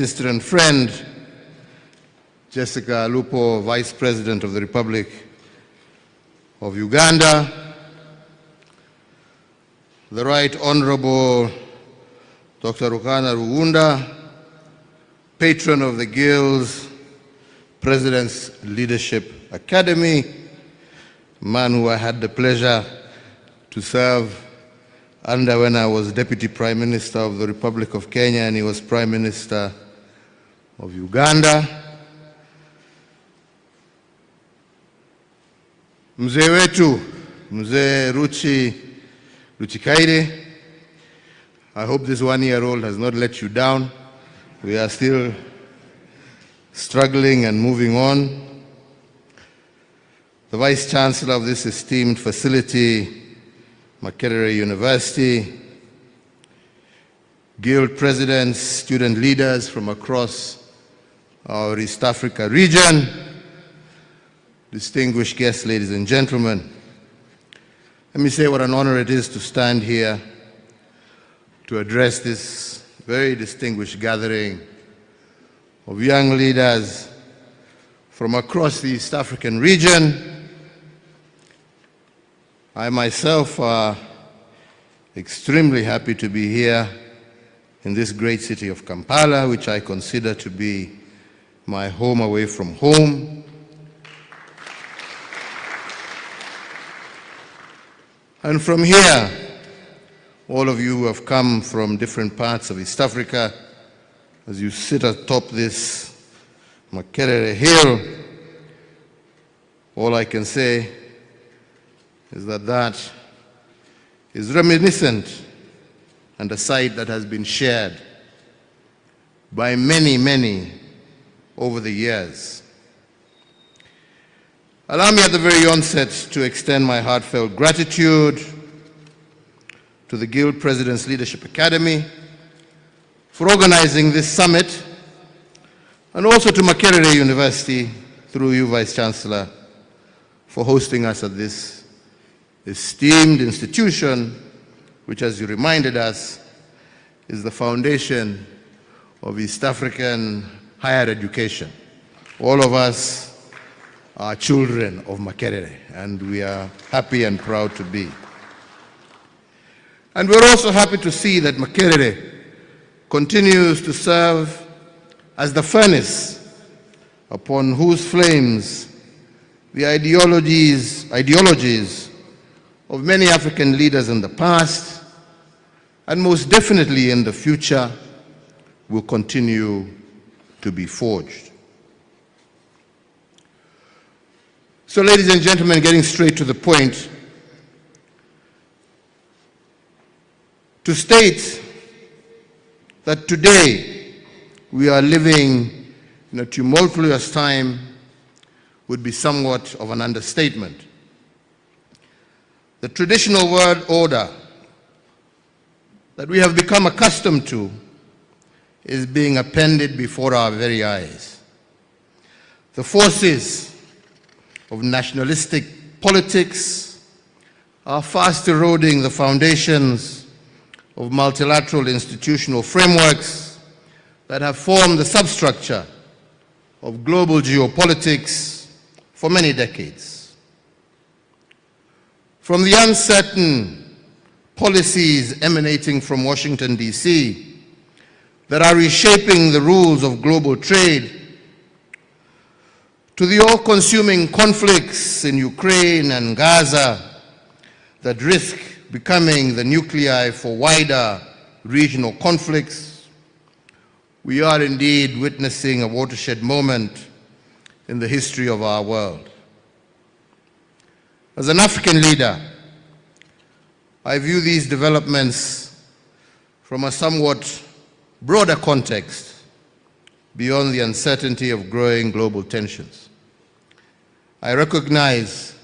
Sister and friend, Jessica Alupo, Vice President of the Republic of Uganda, the Right Honorable Dr. Rukana Rugunda, Patron of the Guild's President's Leadership Academy, a man who I had the pleasure to serve under when I was Deputy Prime Minister of the Republic of Kenya and he was Prime Minister of Uganda. Mzee wetu, Mzee Ruchikaire, I hope this one-year-old has not let you down. We are still struggling and moving on. The Vice Chancellor of this esteemed facility, Makerere University, Guild presidents, student leaders from across our East Africa region, distinguished guests, ladies and gentlemen. Let me say what an honor it is to stand here to address this very distinguished gathering of young leaders from across the East African region. I myself are extremely happy to be here in this great city of Kampala, which I consider to be my home away from home. And from here, all of you who have come from different parts of East Africa, as you sit atop this Makerere hill, all I can say is that that is reminiscent and a sight that has been shared by many, many over the years. Allow me at the very onset to extend my heartfelt gratitude to the Guild President's Leadership Academy for organizing this summit, and also to Makerere University, through you, Vice Chancellor, for hosting us at this esteemed institution, which, as you reminded us, is the foundation of East African higher education. All of us are children of Makerere, and we are happy and proud to be. And we're also happy to see that Makerere continues to serve as the furnace upon whose flames the ideologies of many African leaders in the past, and most definitely in the future, will continue to be forged. So, ladies and gentlemen, getting straight to the point, to state that today we are living in a tumultuous time would be somewhat of an understatement. The traditional world order that we have become accustomed to is being appended before our very eyes. The forces of nationalistic politics are fast eroding the foundations of multilateral institutional frameworks that have formed the substructure of global geopolitics for many decades. From the uncertain policies emanating from Washington, D.C., that are reshaping the rules of global trade, to the all-consuming conflicts in Ukraine and Gaza that risk becoming the nuclei for wider regional conflicts, we are indeed witnessing a watershed moment in the history of our world. As an African leader, I view these developments from a somewhat broader context beyond the uncertainty of growing global tensions. I recognize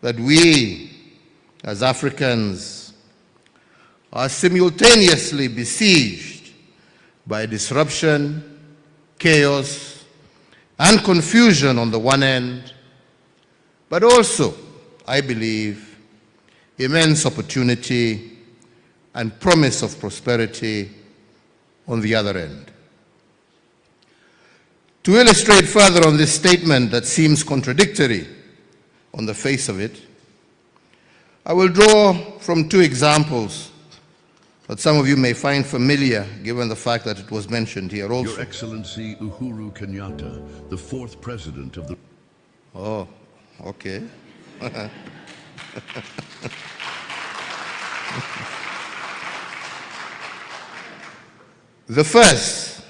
that we, as Africans, are simultaneously besieged by disruption, chaos, and confusion on the one end, but also, I believe, immense opportunity and promise of prosperity on the other end. To illustrate further on this statement that seems contradictory on the face of it, I will draw from two examples that some of you may find familiar, given the fact that it was mentioned here also. Your Excellency Uhuru Kenyatta, the fourth president of the... Oh, okay. The first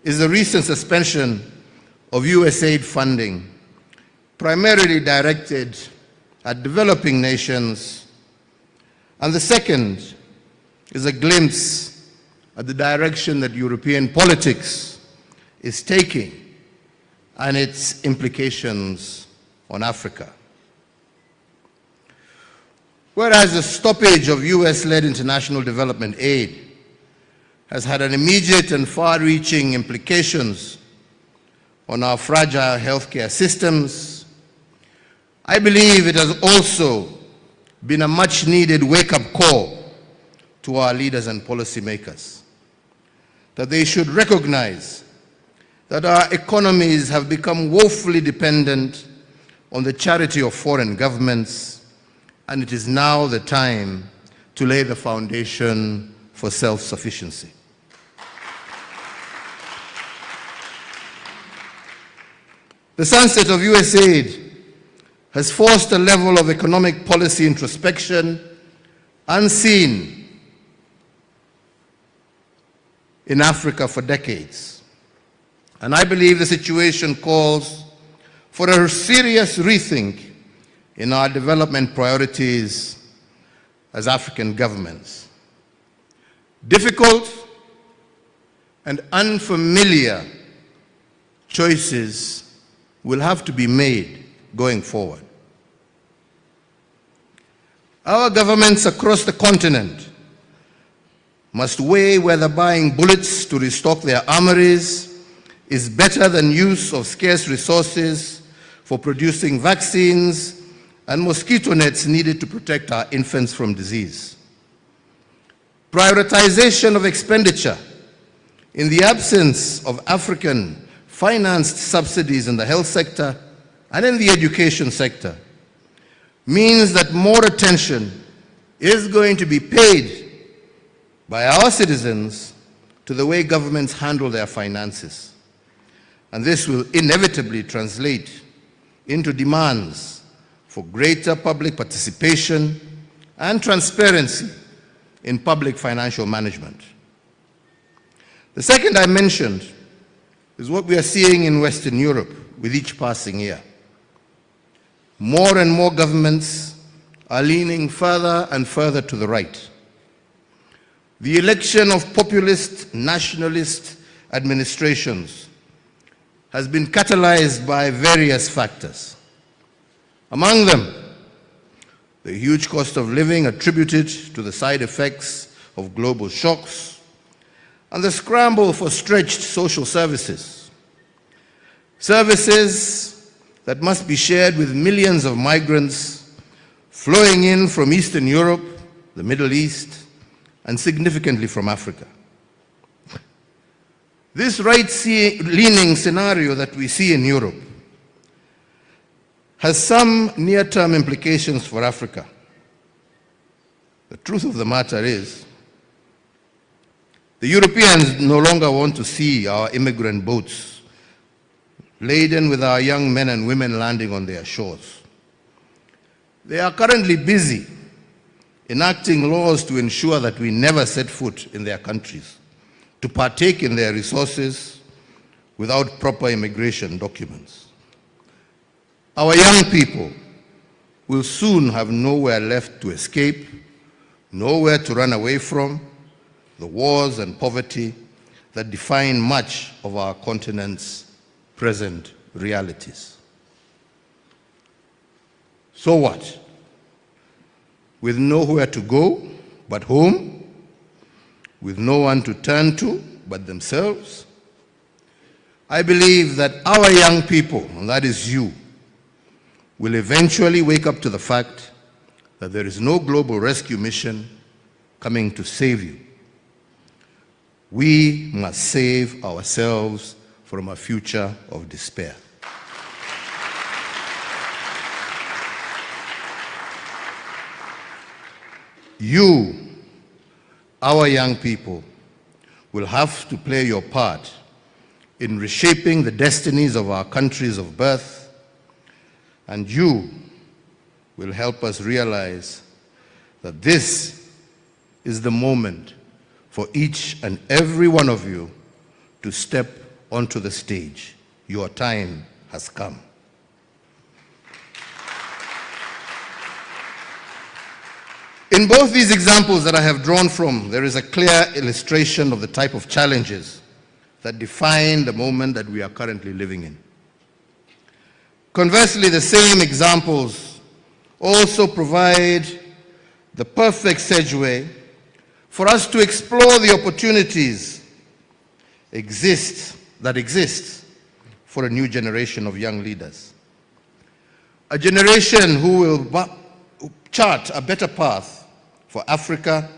is the recent suspension of USAID funding, primarily directed at developing nations, and the second is a glimpse at the direction that European politics is taking and its implications on Africa. Whereas the stoppage of US-led international development aid has had an immediate and far-reaching implications on our fragile healthcare systems, I believe it has also been a much-needed wake-up call to our leaders and policymakers, that they should recognize that our economies have become woefully dependent on the charity of foreign governments, and it is now the time to lay the foundation for self-sufficiency. The sunset of USAID has forced a level of economic policy introspection unseen in Africa for decades. And I believe the situation calls for a serious rethink in our development priorities as African governments. Difficult and unfamiliar choices will have to be made going forward. Our governments across the continent must weigh whether buying bullets to restock their armories is better than use of scarce resources for producing vaccines and mosquito nets needed to protect our infants from disease. Prioritization of expenditure in the absence of African-financed subsidies in the health sector and in the education sector means that more attention is going to be paid by our citizens to the way governments handle their finances. And this will inevitably translate into demands for greater public participation and transparency in public financial management. The second I mentioned is what we are seeing in Western Europe with each passing year. More and more governments are leaning further and further to the right. The election of populist, nationalist administrations has been catalyzed by various factors. Among them, the huge cost of living attributed to the side effects of global shocks, and the scramble for stretched social services. Services that must be shared with millions of migrants flowing in from Eastern Europe, the Middle East, and significantly from Africa. This right-leaning scenario that we see in Europe has some near-term implications for Africa. The truth of the matter is, the Europeans no longer want to see our immigrant boats laden with our young men and women landing on their shores. They are currently busy enacting laws to ensure that we never set foot in their countries, to partake in their resources without proper immigration documents. Our young people will soon have nowhere left to escape, nowhere to run away from the wars and poverty that define much of our continent's present realities. So what? With nowhere to go but home, with no one to turn to but themselves, I believe that our young people, and that is you, will eventually wake up to the fact that there is no global rescue mission coming to save you. We must save ourselves from a future of despair. You, our young people, will have to play your part in reshaping the destinies of our countries of birth, and you will help us realize that this is the moment for each and every one of you to step onto the stage. Your time has come. In both these examples that I have drawn from, there is a clear illustration of the type of challenges that define the moment that we are currently living in. Conversely, the same examples also provide the perfect segue for us to explore the opportunities that exist for a new generation of young leaders. A generation who will chart a better path for Africa,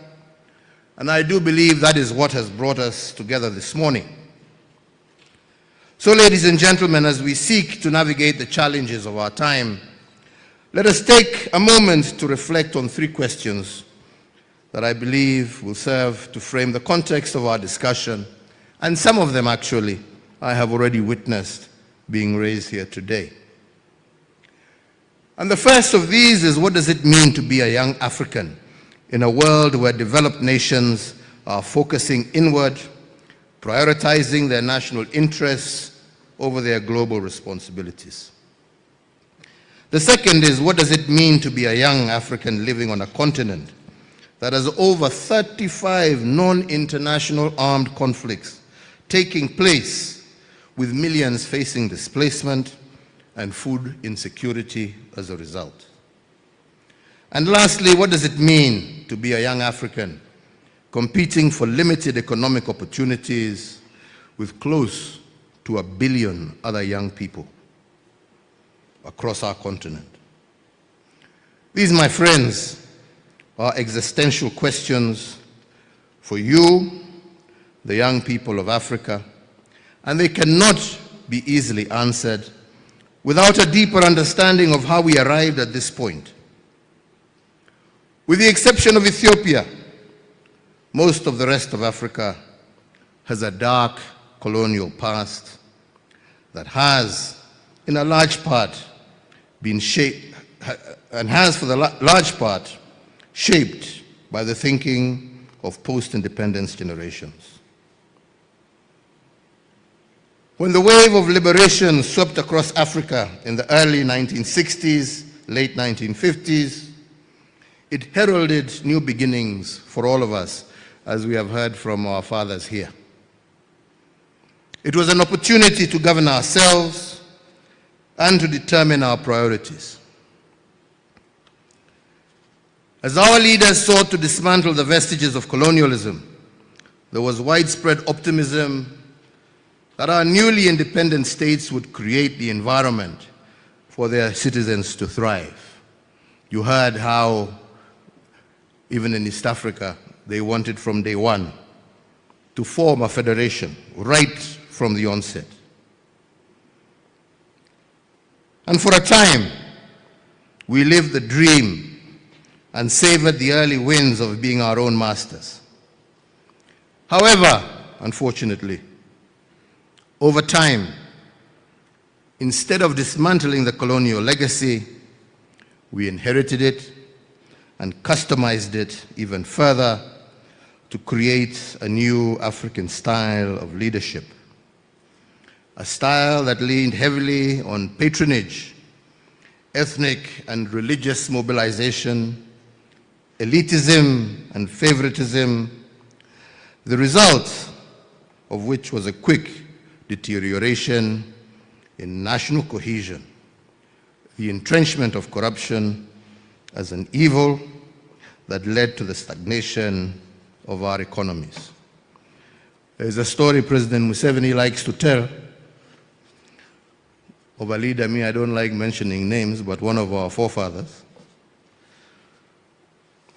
and I do believe that is what has brought us together this morning. So, ladies and gentlemen, as we seek to navigate the challenges of our time, let us take a moment to reflect on three questions that I believe will serve to frame the context of our discussion, and some of them actually I have already witnessed being raised here today. And the first of these is, what does it mean to be a young African in a world where developed nations are focusing inward, prioritizing their national interests over their global responsibilities? The second is, what does it mean to be a young African living on a continent that has over 35 non-international armed conflicts taking place, with millions facing displacement and food insecurity as a result? And lastly, what does it mean to be a young African competing for limited economic opportunities with close to 1 billion other young people across our continent? These, my friends, are existential questions for you, the young people of Africa, and they cannot be easily answered without a deeper understanding of how we arrived at this point. With the exception of Ethiopia, most of the rest of Africa has a dark colonial past that has, in a large part, been shaped, and has for the large part, shaped by the thinking of post-independence generations. When the wave of liberation swept across Africa in the early 1960s, late 1950s, it heralded new beginnings for all of us, as we have heard from our fathers here. It was an opportunity to govern ourselves and to determine our priorities. As our leaders sought to dismantle the vestiges of colonialism, there was widespread optimism that our newly independent states would create the environment for their citizens to thrive. You heard how, even in East Africa, they wanted from day one to form a federation right from the onset. And for a time, we lived the dream and savored the early wins of being our own masters. However, unfortunately, over time, instead of dismantling the colonial legacy, we inherited it and customized it even further to create a new African style of leadership. A style that leaned heavily on patronage, ethnic and religious mobilization, elitism and favoritism, the result of which was a quick deterioration in national cohesion, the entrenchment of corruption as an evil that led to the stagnation of our economies. There's a story President Museveni likes to tell of a leader, I don't like mentioning names, but one of our forefathers,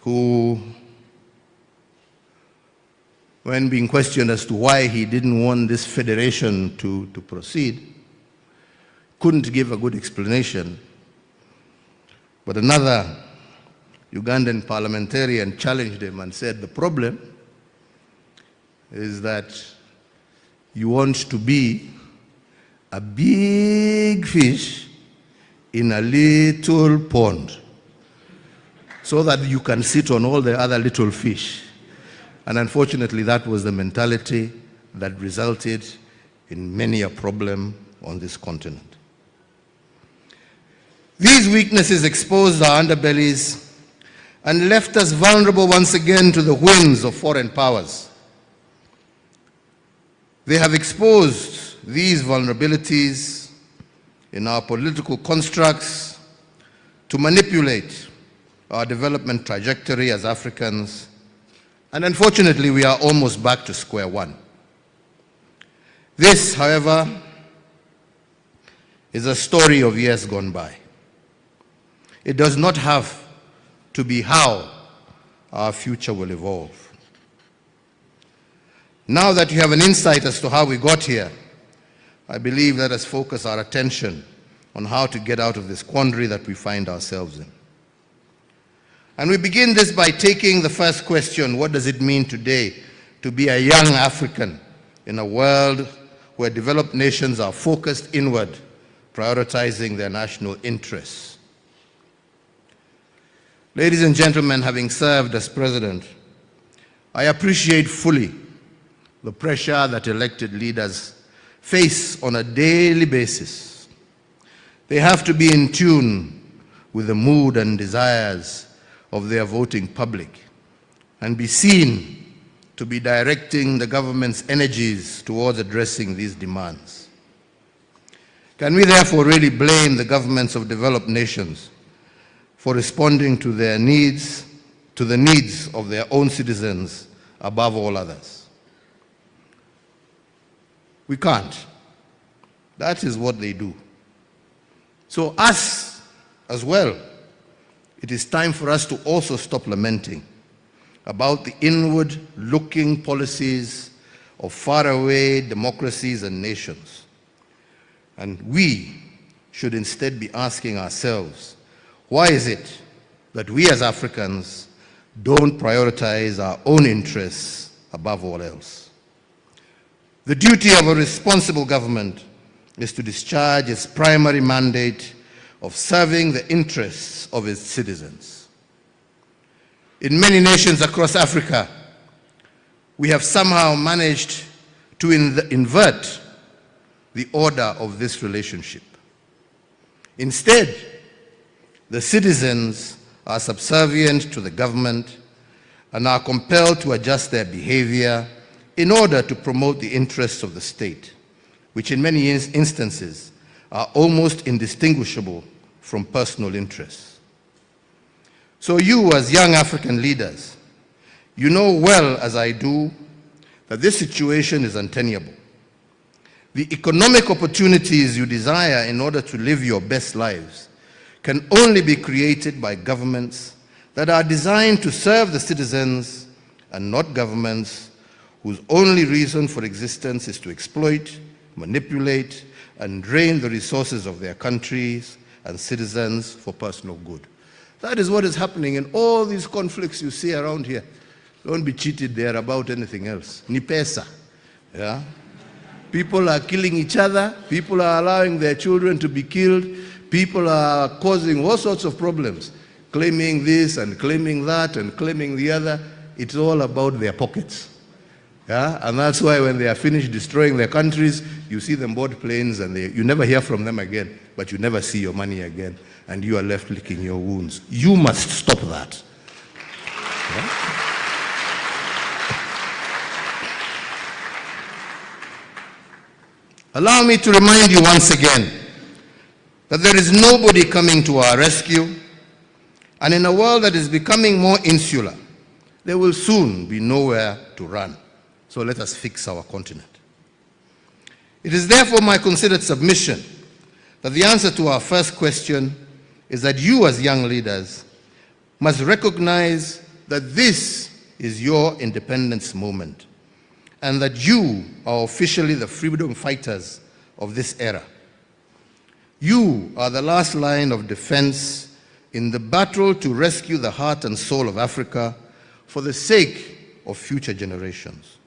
who when being questioned as to why he didn't want this federation to proceed, couldn't give a good explanation. But another Ugandan parliamentarian challenged him and said, the problem is that you want to be a big fish in a little pond so that you can sit on all the other little fish. And unfortunately, that was the mentality that resulted in many a problem on this continent. These weaknesses exposed our underbellies and left us vulnerable once again to the whims of foreign powers. They have exposed these vulnerabilities in our political constructs to manipulate our development trajectory as Africans, and unfortunately we are almost back to square one. This, however, is a story of years gone by. It does not have to be how our future will evolve. Now that you have an insight as to how we got here, I believe let us focus our attention on how to get out of this quandary that we find ourselves in. And we begin this by taking the first question: what does it mean today to be a young African in a world where developed nations are focused inward, prioritizing their national interests? Ladies and gentlemen, having served as president, I appreciate fully the pressure that elected leaders face on a daily basis. They have to be in tune with the mood and desires of their voting public and be seen to be directing the government's energies towards addressing these demands. Can we therefore really blame the governments of developed nations for responding to their needs, to the needs of their own citizens above all others? We can't. That is what they do. So us as well, it is time for us to also stop lamenting about the inward-looking policies of faraway democracies and nations. And we should instead be asking ourselves, why is it that we as Africans don't prioritize our own interests above all else? The duty of a responsible government is to discharge its primary mandate of serving the interests of its citizens. In many nations across Africa, we have somehow managed to invert the order of this relationship. Instead, the citizens are subservient to the government and are compelled to adjust their behavior in order to promote the interests of the state, which in many instances are almost indistinguishable from personal interests. So you, as young African leaders, you know well as I do that this situation is untenable. The economic opportunities you desire in order to live your best lives can only be created by governments that are designed to serve the citizens and not governments whose only reason for existence is to exploit, manipulate, and drain the resources of their countries and citizens for personal good. That is what is happening in all these conflicts you see around here. Don't be cheated, they are about anything else. Ni pesa. Yeah? People are killing each other, people are allowing their children to be killed, people are causing all sorts of problems, claiming this and claiming that and claiming the other. It's all about their pockets. Yeah? And that's why when they are finished destroying their countries, you see them board planes and you never hear from them again, but you never see your money again, and you are left licking your wounds. You must stop that. Yeah? Allow me to remind you once again that there is nobody coming to our rescue, and in a world that is becoming more insular, there will soon be nowhere to run. So let us fix our continent. It is therefore my considered submission that the answer to our first question is that you as young leaders must recognize that this is your independence moment, and that you are officially the freedom fighters of this era. You are the last line of defense in the battle to rescue the heart and soul of Africa for the sake of future generations.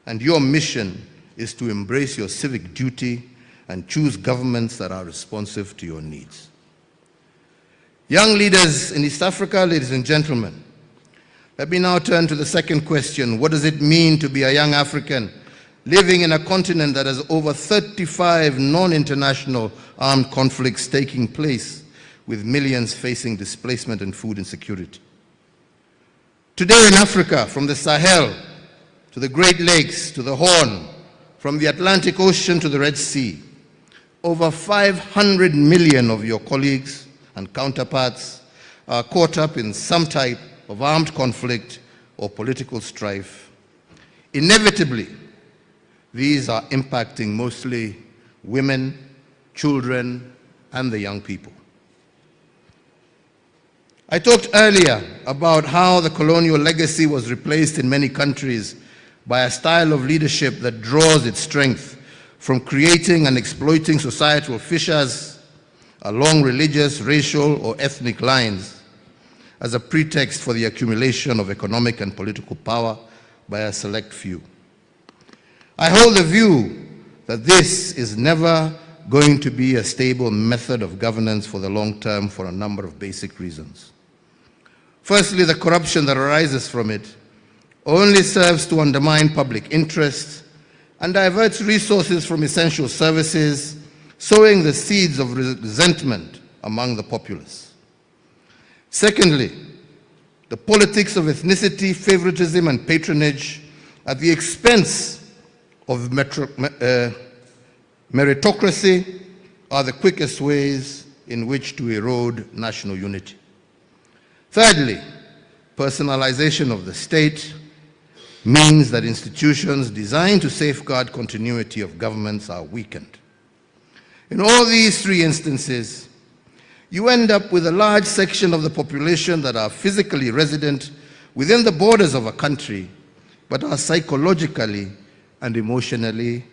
And your mission is to embrace your civic duty and choose governments that are responsive to your needs. Young leaders in East Africa, ladies and gentlemen, let me now turn to the second question. What does it mean to be a young African living in a continent that has over 35 non-international armed conflicts taking place, with millions facing displacement and food insecurity? Today in Africa, from the Sahel to the Great Lakes to the Horn, from the Atlantic Ocean to the Red Sea, over 500 million of your colleagues and counterparts are caught up in some type of armed conflict or political strife. Inevitably, these are impacting mostly women, children, and the young people. I talked earlier about how the colonial legacy was replaced in many countries by a style of leadership that draws its strength from creating and exploiting societal fissures along religious, racial, or ethnic lines as a pretext for the accumulation of economic and political power by a select few. I hold the view that this is never going to be a stable method of governance for the long term for a number of basic reasons. Firstly, the corruption that arises from it only serves to undermine public interest and diverts resources from essential services, sowing the seeds of resentment among the populace. Secondly, the politics of ethnicity, favoritism, and patronage at the expense of meritocracy are the quickest ways in which to erode national unity. Thirdly, personalization of the state means that institutions designed to safeguard continuity of governments are weakened. In all these three instances, you end up with a large section of the population that are physically resident within the borders of a country, but are psychologically and emotionally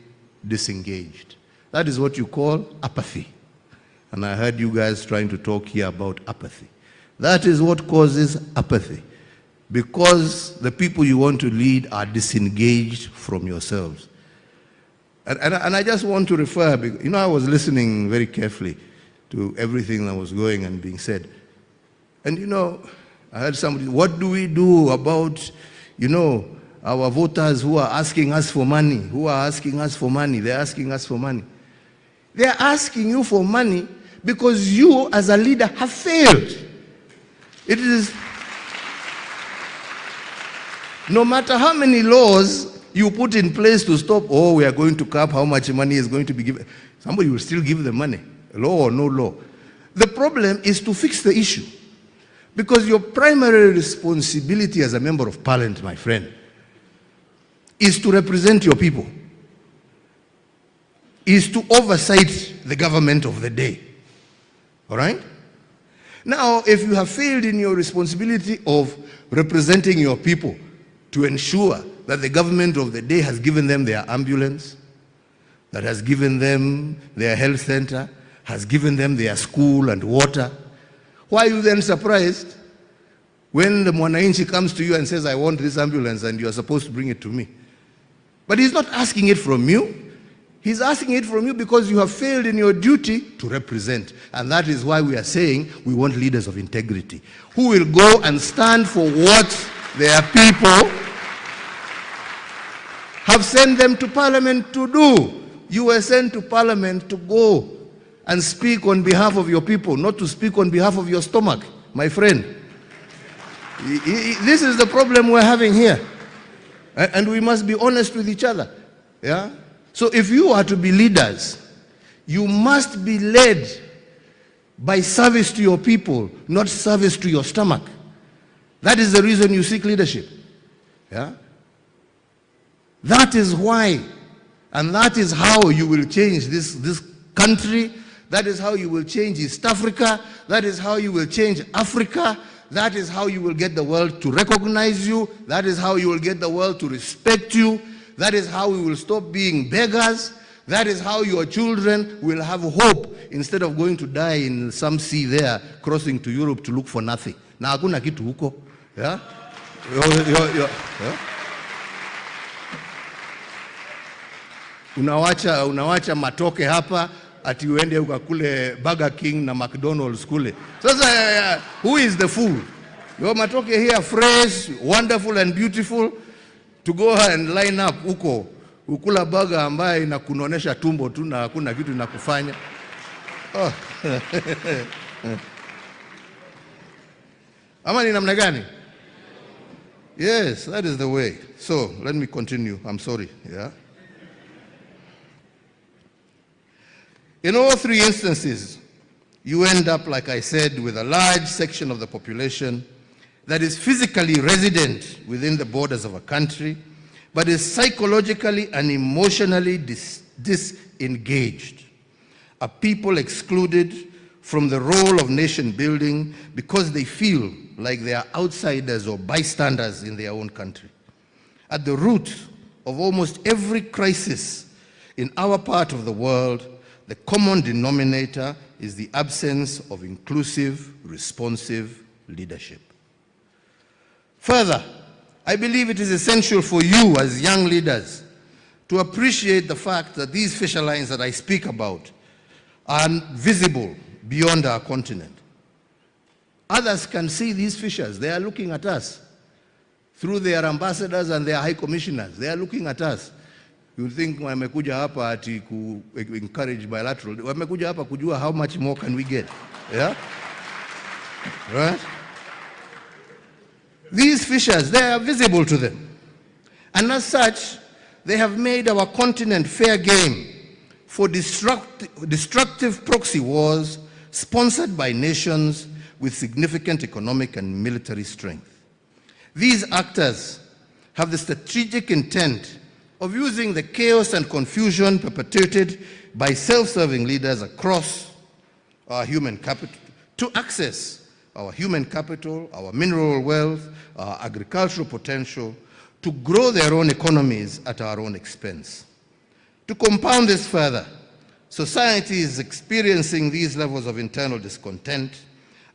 disengaged. That is what you call apathy. And I heard you guys trying to talk here about apathy. That is what causes apathy, because the people you want to lead are disengaged from yourselves. And I just want to refer, I was listening very carefully to everything that was going and being said. And I heard somebody, what do we do about, our voters who are asking us for money, They're asking us for money. They're asking you for money because you as a leader have failed. It is, no matter how many laws you put in place to stop, we are going to cap how much money is going to be given, somebody will still give them money. Law or no law. The problem is to fix the issue. Because your primary responsibility as a member of parliament, my friend, is to represent your people, is to oversight the government of the day. All right? Now, if you have failed in your responsibility of representing your people to ensure that the government of the day has given them their ambulance, that has given them their health center, has given them their school and water, why are you then surprised when the Mwananchi comes to you and says, I want this ambulance and you are supposed to bring it to me? But he's not asking it from you. He's asking it from you because you have failed in your duty to represent. And that is why we are saying we want leaders of integrity who will go and stand for what their people have sent them to parliament to do. You were sent to parliament to go and speak on behalf of your people, not to speak on behalf of your stomach, my friend. This is the problem we're having here. And we must be honest with each other. Yeah? So if you are to be leaders, you must be led by service to your people, not service to your stomach. That is the reason you seek leadership. Yeah? That is why, and that is how you will change this country. That is how you will change East Africa. That is how you will change Africa. That is how you will get the world to recognize you. That is how you will get the world to respect you. That is how we will stop being beggars. That is how your children will have hope instead of going to die in some sea there, crossing to Europe to look for nothing. Na hakuna kitu huko. Yeah? Yeah? Unawacha matoke hapa ati uende ukakule Burger King na McDonald's kule. Sasa who is the fool? Your matoke here fresh, wonderful and beautiful, to go and line up huko ukula burger ambaye inakunonesha tumbo tu na hakuna kitu inakufanya. Oh. Ama ni namna gani? Yes, that is the way. So, let me continue. I'm sorry. Yeah. In all three instances, you end up, like I said, with a large section of the population that is physically resident within the borders of a country, but is psychologically and emotionally disengaged. A people excluded from the role of nation building because they feel like they are outsiders or bystanders in their own country. At the root of almost every crisis in our part of the world, the common denominator is the absence of inclusive, responsive leadership. Further, I believe it is essential for you as young leaders to appreciate the fact that these fissure lines that I speak about are visible beyond our continent. Others can see these fissures. They are looking at us through their ambassadors and their high commissioners. They are looking at us. You think wamekuja hapa ati ku encourage bilateral. Wamekuja hapa kujua how much more can we get. Yeah? Right? These fissures, they are visible to them. And as such, they have made our continent fair game for destructive proxy wars sponsored by nations with significant economic and military strength. These actors have the strategic intent of using the chaos and confusion perpetrated by self-serving leaders across our human capital to access our human capital, our mineral wealth, our agricultural potential, to grow their own economies at our own expense. To compound this further, society is experiencing these levels of internal discontent,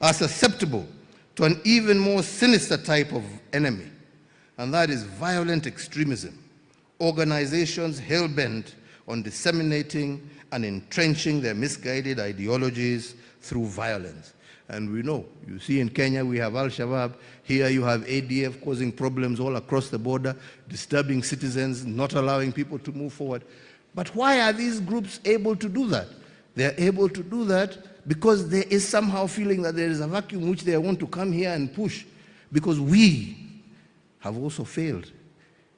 are susceptible to an even more sinister type of enemy, and that is violent extremism. Organizations hell-bent on disseminating and entrenching their misguided ideologies through violence. And we know, you see in Kenya we have Al-Shabaab, here you have ADF causing problems all across the border, disturbing citizens, not allowing people to move forward. But why are these groups able to do that? They're able to do that because there is somehow feeling that there is a vacuum which they want to come here and push, because we have also failed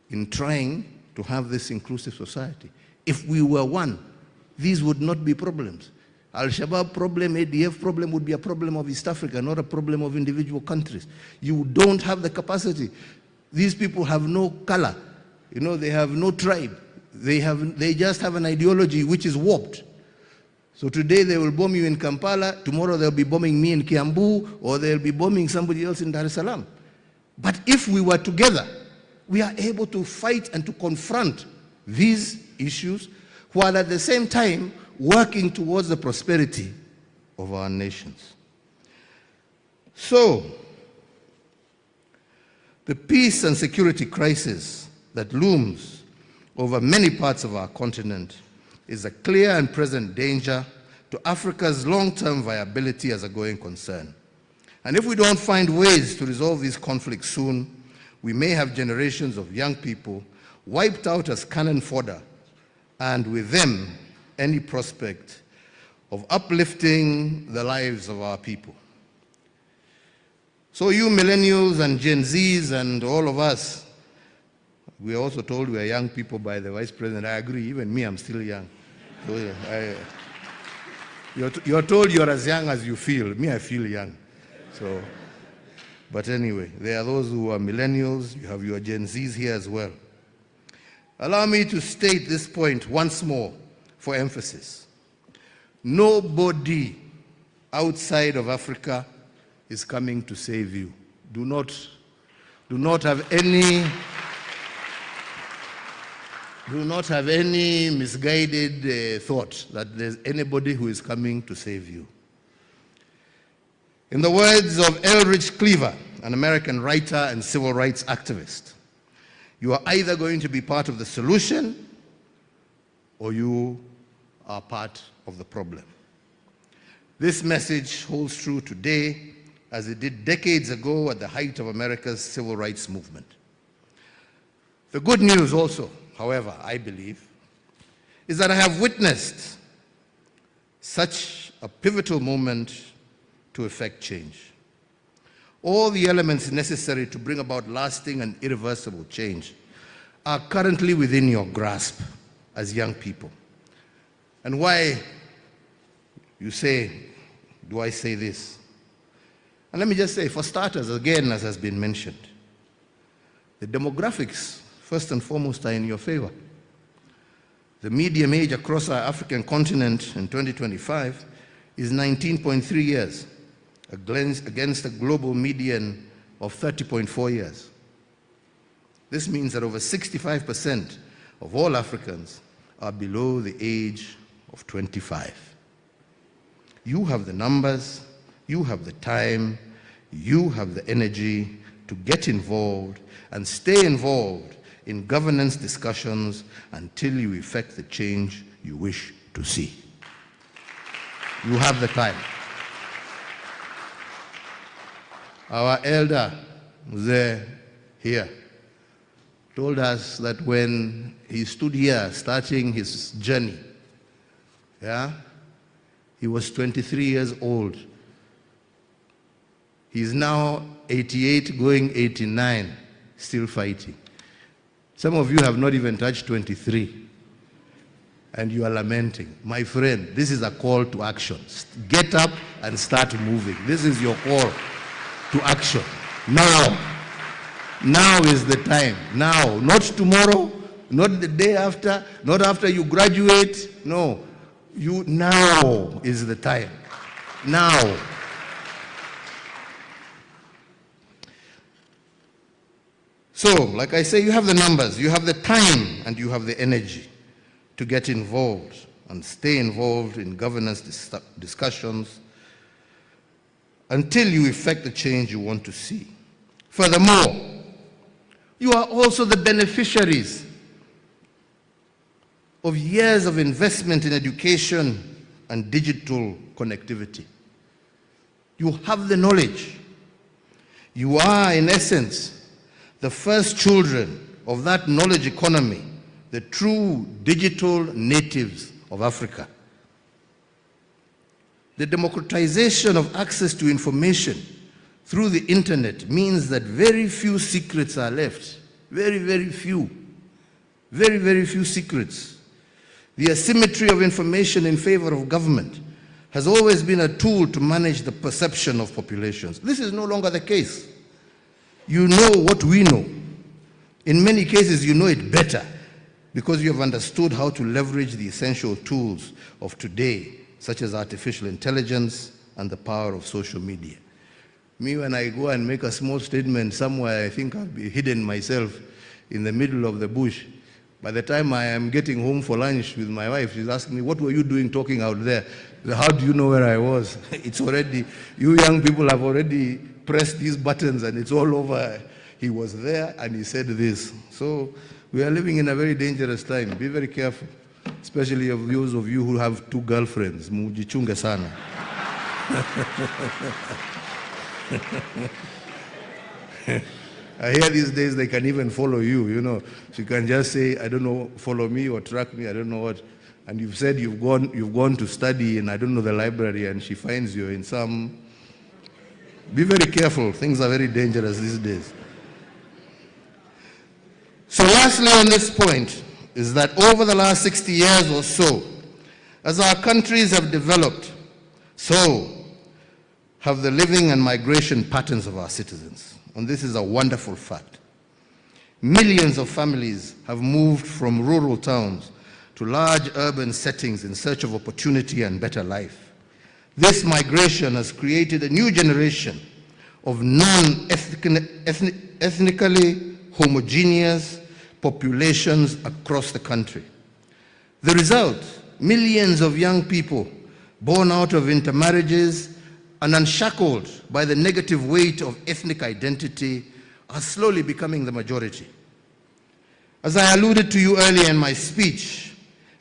in trying to have this inclusive society. If we were one, these would not be problems. Al-Shabaab problem, ADF problem would be a problem of East Africa, not a problem of individual countries. You don't have the capacity. These people have no color. You know, they have no tribe. They just have an ideology which is warped. So today they will bomb you in Kampala, tomorrow they'll be bombing me in Kiambu, or they'll be bombing somebody else in Dar es Salaam. But if we were together, we are able to fight and to confront these issues, while at the same time working towards the prosperity of our nations. So, the peace and security crisis that looms over many parts of our continent is a clear and present danger to Africa's long-term viability as a going concern. And if we don't find ways to resolve these conflicts soon, we may have generations of young people wiped out as cannon fodder, and with them, any prospect of uplifting the lives of our people. So you millennials and Gen Zs and all of us, we are also told we are young people by the Vice President. I agree, even me, I'm still young. So you're told you're as young as you feel. Me, I feel young. So, but anyway, there are those who are millennials. You have your Gen Zs here as well. Allow me to state this point once more for emphasis. Nobody outside of Africa is coming to save you. Do not have any Do not have any misguided thought that there's anybody who is coming to save you. In the words of Eldridge Cleaver, an American writer and civil rights activist, you are either going to be part of the solution or you are part of the problem. This message holds true today as it did decades ago at the height of America's civil rights movement. The good news also, however, I believe, is that I have witnessed such a pivotal moment to effect change. All the elements necessary to bring about lasting and irreversible change are currently within your grasp as young people. And why, you say, do I say this? And let me just say, for starters, again, as has been mentioned, the demographics, first and foremost, are in your favor. The median age across our African continent in 2025 is 19.3 years, against a global median of 30.4 years. This means that over 65% of all Africans are below the age of 25. You have the numbers, you have the time, you have the energy to get involved and stay involved in governance discussions until you effect the change you wish to see. You have the time. Our elder, Mzee here, told us that when he stood here starting his journey, he was 23 years old. He's now 88, going 89, still fighting. Some of you have not even touched 23, and you are lamenting. My friend, this is a call to action. Get up and start moving. This is your call to action. Now. Now is the time. Now. Not tomorrow, not the day after, not after you graduate. No. Now is the time. Now. So, like I say, you have the numbers, you have the time, and you have the energy to get involved and stay involved in governance discussions until you effect the change you want to see. Furthermore, you are also the beneficiaries of years of investment in education and digital connectivity. You have the knowledge. You are, in essence, the first children of that knowledge economy, the true digital natives of Africa. The democratization of access to information through the internet means that very few secrets are left. Very, very few. Very, very few secrets. The asymmetry of information in favor of government has always been a tool to manage the perception of populations. This is no longer the case. You know what we know. In many cases, you know it better because you have understood how to leverage the essential tools of today, such as artificial intelligence and the power of social media. Me, when I go and make a small statement somewhere, I think I'll be hidden myself in the middle of the bush. By the time I am getting home for lunch with my wife, she's asking me, what were you doing talking out there? How do you know where I was? It's already, you young people have already pressed these buttons and it's all over. He was there and he said this. So we are living in a very dangerous time. Be very careful, especially of those of you who have 2 girlfriends. Mujichunge sana. I hear these days they can even follow you, you know. She can just say, I don't know, follow me or track me, I don't know what. And you've said you've gone to study in, I don't know, the library, and she finds you in some. Be very careful. Things are very dangerous these days. So lastly on this point is that over the last 60 years or so, as our countries have developed, so have the living and migration patterns of our citizens. And this is a wonderful fact. Millions of families have moved from rural towns to large urban settings in search of opportunity and better life. This migration has created a new generation of non-ethnically homogeneous, populations across the country. The result, millions of young people born out of intermarriages and unshackled by the negative weight of ethnic identity are slowly becoming the majority. As I alluded to you earlier in my speech,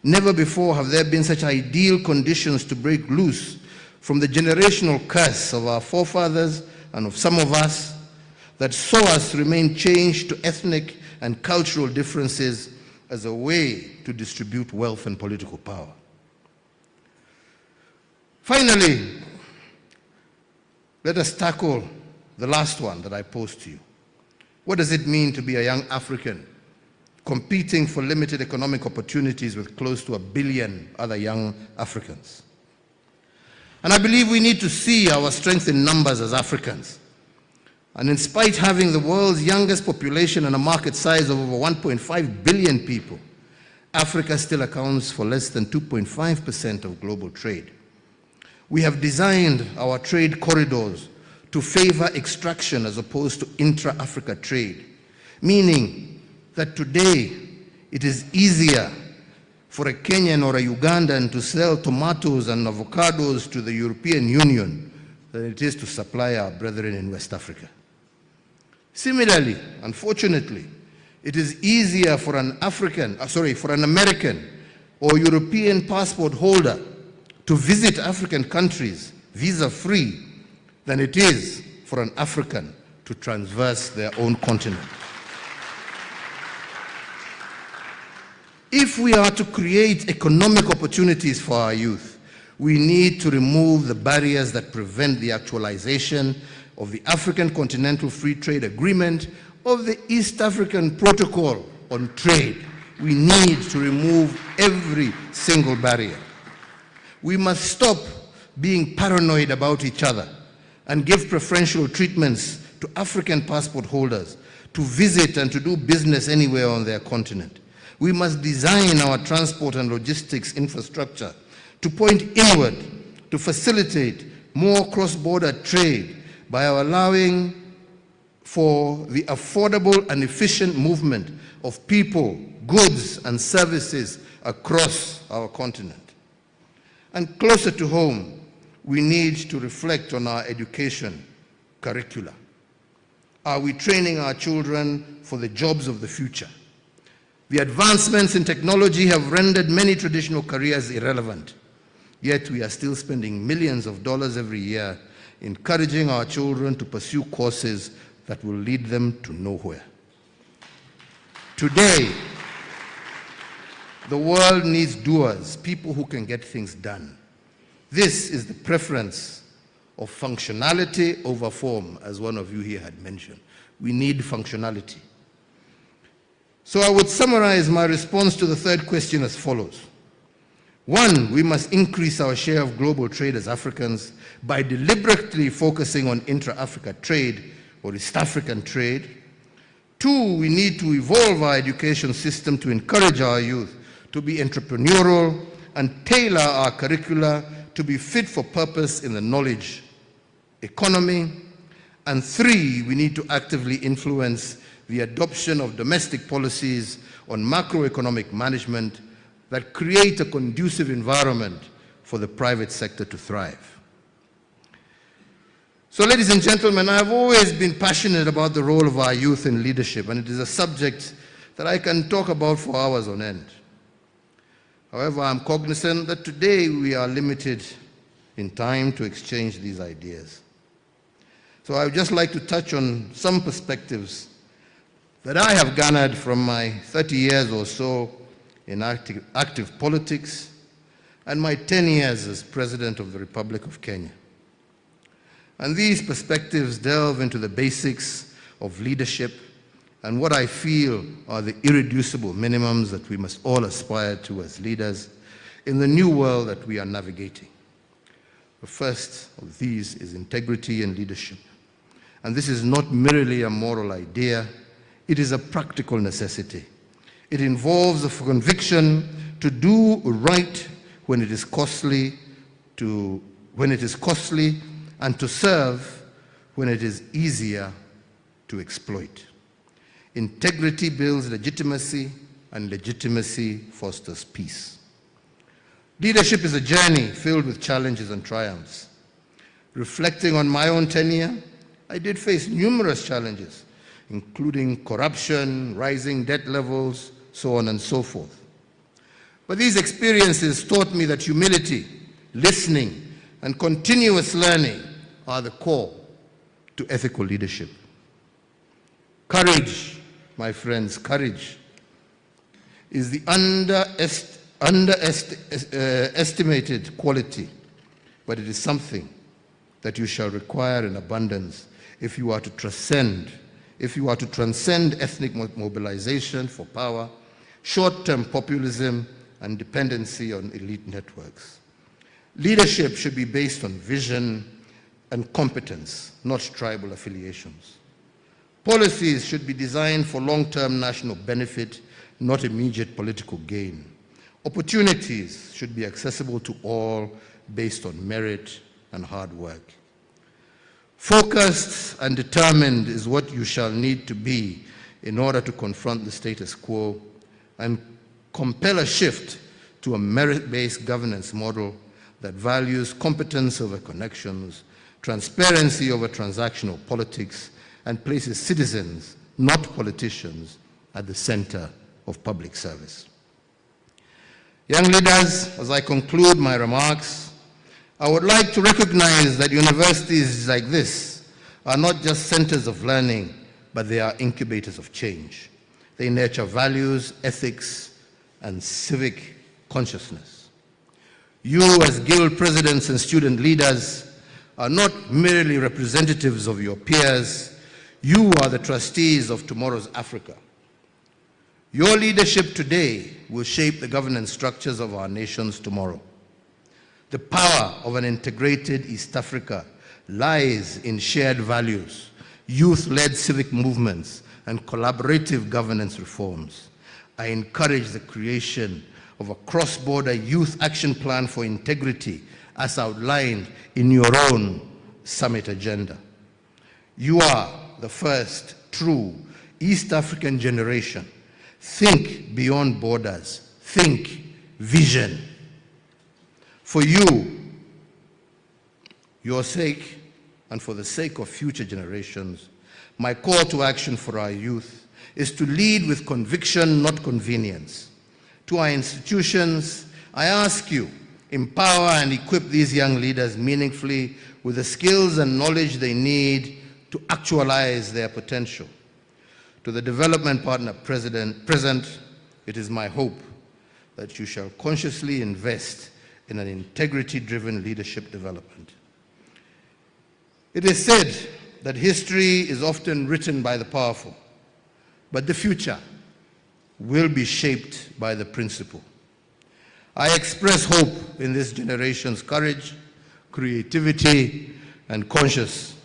never before have there been such ideal conditions to break loose from the generational curse of our forefathers and of some of us that saw us remain chained to ethnic and cultural differences as a way to distribute wealth and political power. Finally, let us tackle the last one that I posed to you. What does it mean to be a young African competing for limited economic opportunities with close to 1 billion other young Africans? And I believe we need to see our strength in numbers as Africans. And in spite of having the world's youngest population and a market size of over 1.5 billion people, Africa still accounts for less than 2.5% of global trade. We have designed our trade corridors to favor extraction as opposed to intra-Africa trade, meaning that today it is easier for a Kenyan or a Ugandan to sell tomatoes and avocados to the European Union than it is to supply our brethren in West Africa. Similarly, unfortunately, it is easier for an American or European passport holder to visit African countries visa-free than it is for an African to traverse their own continent. If we are to create economic opportunities for our youth, we need to remove the barriers that prevent the actualization of the African Continental Free Trade Agreement, of the East African Protocol on Trade. We need to remove every single barrier. We must stop being paranoid about each other and give preferential treatments to African passport holders to visit and to do business anywhere on their continent. We must design our transport and logistics infrastructure to point inward to facilitate more cross-border trade by allowing for the affordable and efficient movement of people, goods, and services across our continent. And closer to home, we need to reflect on our education curricula. Are we training our children for the jobs of the future? The advancements in technology have rendered many traditional careers irrelevant, yet we are still spending millions of dollars every year encouraging our children to pursue courses that will lead them to nowhere. Today, the world needs doers, people who can get things done. This is the preference of functionality over form, as one of you here had mentioned. We need functionality. So I would summarize my response to the third question as follows. One, we must increase our share of global trade as Africans by deliberately focusing on intra-Africa trade or East African trade. Two, we need to evolve our education system to encourage our youth to be entrepreneurial and tailor our curricula to be fit for purpose in the knowledge economy. And three, we need to actively influence the adoption of domestic policies on macroeconomic management that create a conducive environment for the private sector to thrive. So, ladies and gentlemen, I've always been passionate about the role of our youth in leadership, and it is a subject that I can talk about for hours on end. However, I'm cognizant that today we are limited in time to exchange these ideas. So I would just like to touch on some perspectives that I have garnered from my 30 years or so in active politics and my 10 years as President of the Republic of Kenya. And these perspectives delve into the basics of leadership and what I feel are the irreducible minimums that we must all aspire to as leaders in the new world that we are navigating. The first of these is integrity and leadership. And this is not merely a moral idea, it is a practical necessity. It involves a conviction to do right when it is costly, and to serve when it is easier to exploit. Integrity builds legitimacy, and legitimacy fosters peace. Leadership is a journey filled with challenges and triumphs. Reflecting on my own tenure, I did face numerous challenges, including corruption, rising debt levels, so on and so forth. But these experiences taught me that humility, listening, and continuous learning are the core to ethical leadership. Courage, my friends, courage is the underestimated quality, but it is something that you shall require in abundance if you are to transcend ethnic mobilization for power, short-term populism, and dependency on elite networks. Leadership should be based on vision and competence, not tribal affiliations. Policies should be designed for long-term national benefit, not immediate political gain. Opportunities should be accessible to all based on merit and hard work. Focused and determined is what you shall need to be in order to confront the status quo and compel a shift to a merit-based governance model that values competence over connections, transparency over transactional politics, and places citizens, not politicians, at the center of public service. Young leaders, as I conclude my remarks, I would like to recognize that universities like this are not just centers of learning, but they are incubators of change. They nurture values, ethics, and civic consciousness. You, as guild presidents and student leaders, are not merely representatives of your peers. You are the trustees of tomorrow's Africa. Your leadership today will shape the governance structures of our nations tomorrow. The power of an integrated East Africa lies in shared values, youth-led civic movements, and collaborative governance reforms. I encourage the creation of a cross-border youth action plan for integrity as outlined in your own summit agenda. You are the first true East African generation. Think beyond borders. Think vision. For you, your sake, and for the sake of future generations, my call to action for our youth is to lead with conviction, not convenience. To our institutions, I ask you, empower and equip these young leaders meaningfully with the skills and knowledge they need to actualize their potential. To the development partner present, it is my hope that you shall consciously invest in an integrity-driven leadership development. It is said that history is often written by the powerful, but the future will be shaped by the principle. I express hope in this generation's courage, creativity, and conscience.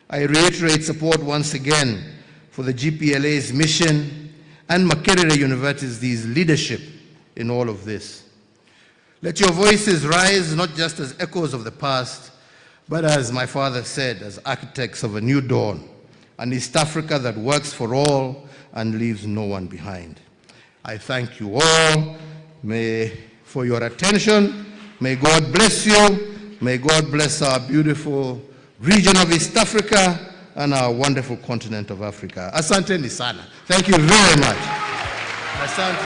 I reiterate support once again for the GPLA's mission and Makerere University's leadership in all of this. Let your voices rise not just as echoes of the past, but as my father said, as architects of a new dawn, an East Africa that works for all and leaves no one behind. I thank you all for your attention. May God bless you. May God bless our beautiful region of East Africa and our wonderful continent of Africa. Asante ni sana. Thank you very much. Asante.